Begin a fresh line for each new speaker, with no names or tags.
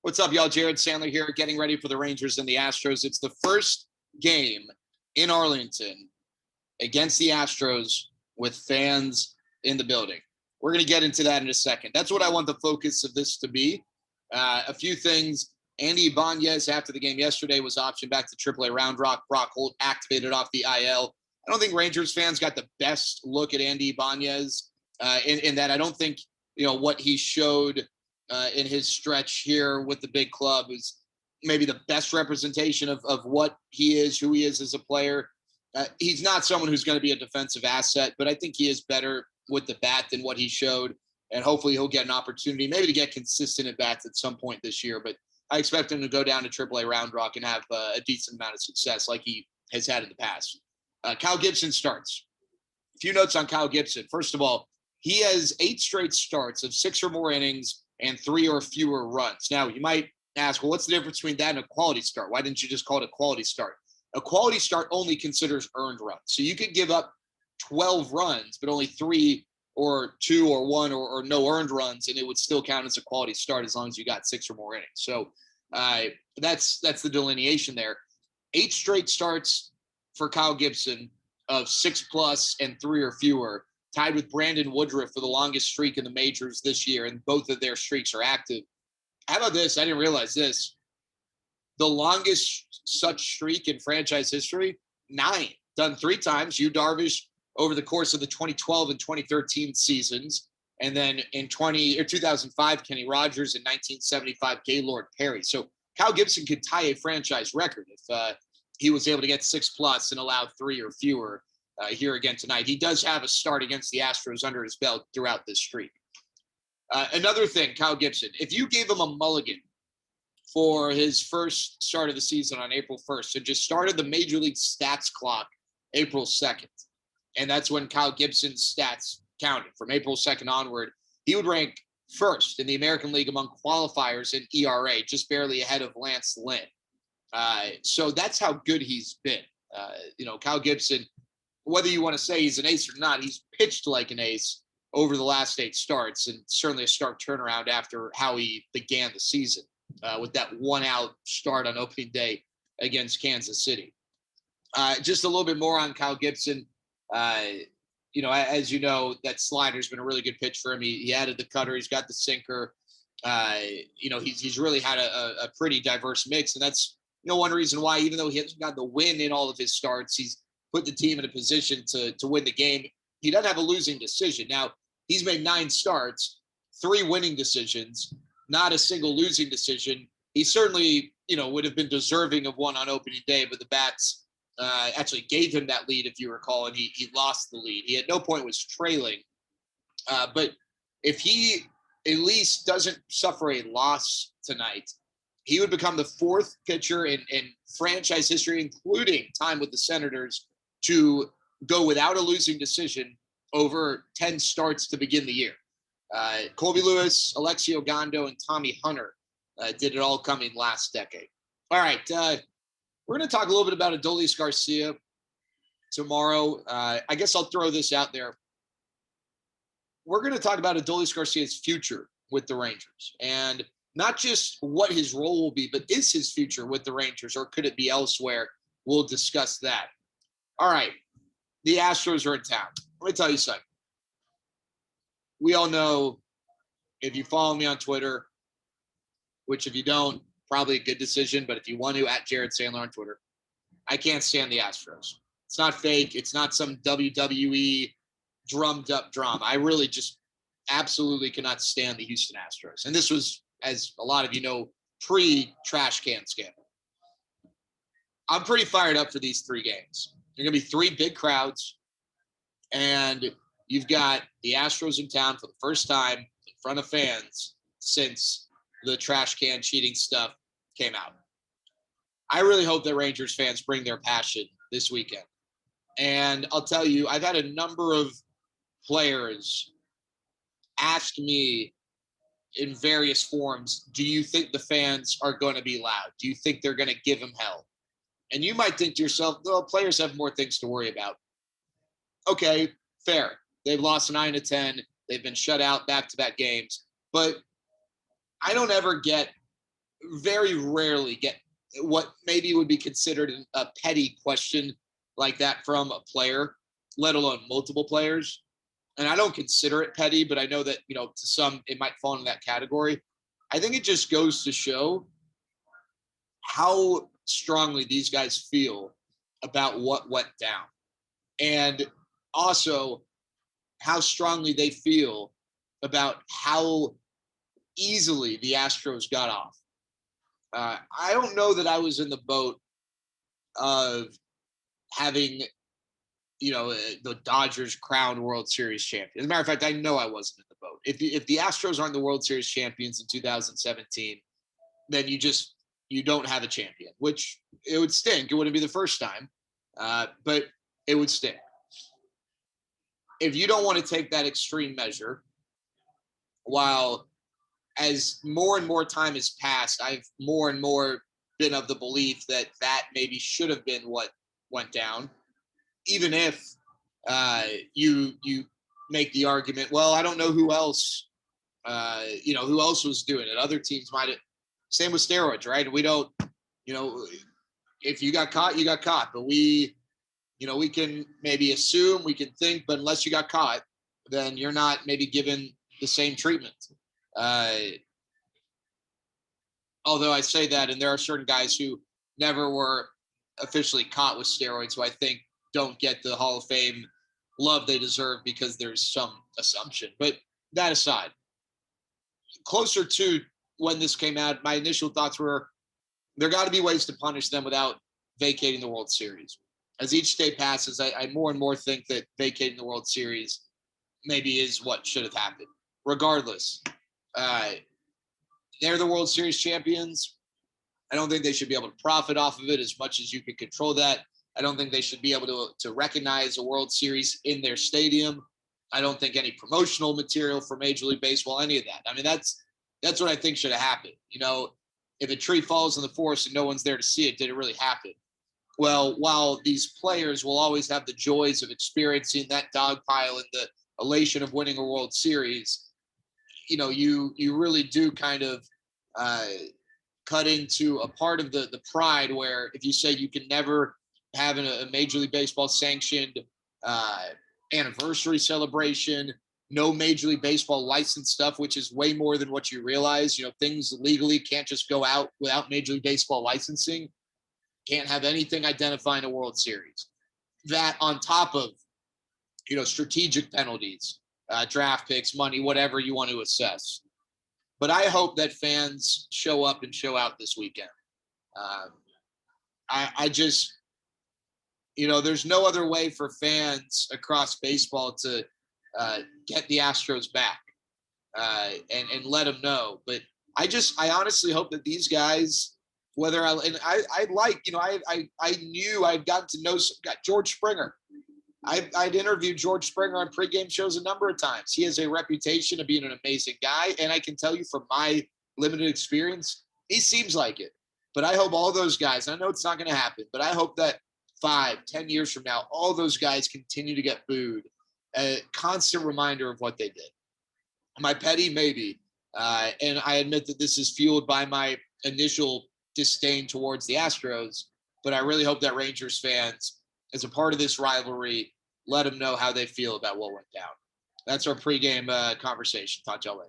What's up, y'all? Jared Sandler here, getting ready for the Rangers and the Astros. It's the first game in Arlington against the Astros with fans in the building. We're going to get into that in a second. That's what I want the focus of this to be. A few things. Andy Ibanez, after the game yesterday, was optioned back to AAA Round Rock. Brock Holt activated off the IL. I don't think Rangers fans got the best look at Andy Ibanez in that I don't think, what he showed in his stretch here with the big club is maybe the best representation of what he is, who he is as a player. He's not someone who's going to be a defensive asset, but I think he is better with the bat than what he showed. And hopefully he'll get an opportunity maybe to get consistent at bats at some point this year. But I expect him to go down to AAA Round Rock and have a decent amount of success like he has had in the past. Kyle Gibson starts. A few notes on Kyle Gibson. First of all, he has 8 straight starts of 6 or more innings and 3 or fewer runs. Now, you might ask, well, what's the difference between that and a quality start? Why didn't you just call it a quality start? A quality start only considers earned runs. So you could give up 12 runs, but only 3 or 2 or 1 or no earned runs, and it would still count as a quality start as long as you got 6 or more innings. So that's the delineation there. 8 straight starts for Kyle Gibson of 6+ and 3 or fewer, tied with Brandon Woodruff for the longest streak in the majors this year, and both of their streaks are active. How about this? I didn't realize this. The longest such streak in franchise history, 9, done 3 times. Yu Darvish over the course of the 2012 and 2013 seasons, and then in 2005, Kenny Rogers, in 1975, Gaylord Perry. So Kyle Gibson could tie a franchise record if he was able to get 6+ and allow 3 or fewer. Here again tonight. He does have a start against the Astros under his belt throughout this streak. Another thing, Kyle Gibson, if you gave him a mulligan for his first start of the season on April 1st, and just started the Major League stats clock April 2nd, and that's when Kyle Gibson's stats counted from April 2nd onward, he would rank first in the American League among qualifiers in ERA, just barely ahead of Lance Lynn. So that's how good he's been. Kyle Gibson, whether you want to say he's an ace or not, he's pitched like an ace over the last 8 starts, and certainly a stark turnaround after how he began the season with that 1-out start on opening day against Kansas City. Just a little bit more on Kyle Gibson. As you know, that slider's been a really good pitch for him. He added the cutter. He's got the sinker. He's really had a pretty diverse mix, and that's one reason why, even though he hasn't got the win in all of his starts, he's put the team in a position to win the game. He doesn't have a losing decision. Now, he's made 9 starts, 3 winning decisions, not a single losing decision. He certainly, would have been deserving of one on opening day, but the bats actually gave him that lead, if you recall, and he lost the lead. He at no point was trailing. But if he at least doesn't suffer a loss tonight, he would become the 4th pitcher in franchise history, including time with the Senators, to go without a losing decision over 10 starts to begin the year. Colby Lewis, Alexi Ogando, and Tommy Hunter did it all coming last decade. All right, we're going to talk a little bit about Adolis Garcia tomorrow. I guess I'll throw this out there. We're going to talk about Adolis Garcia's future with the Rangers, and not just what his role will be, but is his future with the Rangers, or could it be elsewhere? We'll discuss that. All right, the Astros are in town. Let me tell you something. We all know, if you follow me on Twitter, which if you don't, probably a good decision, but if you want to, at Jared Sandler on Twitter, I can't stand the Astros. It's not fake. It's not some WWE drummed up drama. I really just absolutely cannot stand the Houston Astros. And this was, as a lot of you know, pre-trash can scandal. I'm pretty fired up for these 3 games. There are going to be 3 big crowds, and you've got the Astros in town for the first time in front of fans since the trash can cheating stuff came out. I really hope that Rangers fans bring their passion this weekend. And I'll tell you, I've had a number of players ask me in various forms, do you think the fans are going to be loud? Do you think they're going to give them hell? And you might think to yourself, well, players have more things to worry about. Okay, fair. They've lost 9 of 10. They've been shut out back-to-back games. But I don't ever get very rarely get what maybe would be considered a petty question like that from a player, let alone multiple players. And I don't consider it petty, but I know that, to some it might fall in that category. I think it just goes to show how strongly these guys feel about what went down. And also how strongly they feel about how easily the Astros got off. I don't know that I was in the boat of having, the Dodgers crowned World Series champion. As a matter of fact, I know I wasn't in the boat. If the Astros aren't the World Series champions in 2017, then you don't have a champion, which it would stink. It wouldn't be the first time, but it would stink. If you don't want to take that extreme measure, while as more and more time has passed, I've more and more been of the belief that maybe should have been what went down. Even if you make the argument, well, I don't know who else, who else was doing it. Other teams might have. Same with steroids, right? We don't, if you got caught, you got caught. But we can maybe assume, we can think, but unless you got caught, then you're not maybe given the same treatment. Although I say that, and there are certain guys who never were officially caught with steroids who I think don't get the Hall of Fame love they deserve because there's some assumption. But that aside, closer to when this came out, my initial thoughts were there got to be ways to punish them without vacating the World Series. As each day passes, I more and more think that vacating the World Series maybe is what should have happened. Regardless, they're the World Series champions. I don't think they should be able to profit off of it as much as you can control that. I don't think they should be able to recognize a World Series in their stadium. I don't think any promotional material for Major League Baseball, any of that. I mean, that's what I think should have happened. If a tree falls in the forest and no one's there to see it, did it really happen? Well, while these players will always have the joys of experiencing that dog pile and the elation of winning a World Series, you really do kind of cut into a part of the pride where if you say you can never have a Major League Baseball sanctioned anniversary celebration, no Major League Baseball license stuff, which is way more than what you realize. Things legally can't just go out without Major League Baseball licensing. Can't have anything identifying a World Series. That on top of, strategic penalties, draft picks, money, whatever you want to assess. But I hope that fans show up and show out this weekend. I just, there's no other way for fans across baseball to get the Astros back and let them know. But I honestly hope that these guys, whether I knew I'd gotten to know George Springer. I'd interviewed George Springer on pregame shows a number of times. He has a reputation of being an amazing guy. And I can tell you from my limited experience, he seems like it. But I hope all those guys, I know it's not going to happen, but I hope that 5-10 years from now, all those guys continue to get booed. A constant reminder of what they did. Am I petty? Maybe. And I admit that this is fueled by my initial disdain towards the Astros, but I really hope that Rangers fans, as a part of this rivalry, let them know how they feel about what went down. That's our pregame conversation. Talk to y'all later.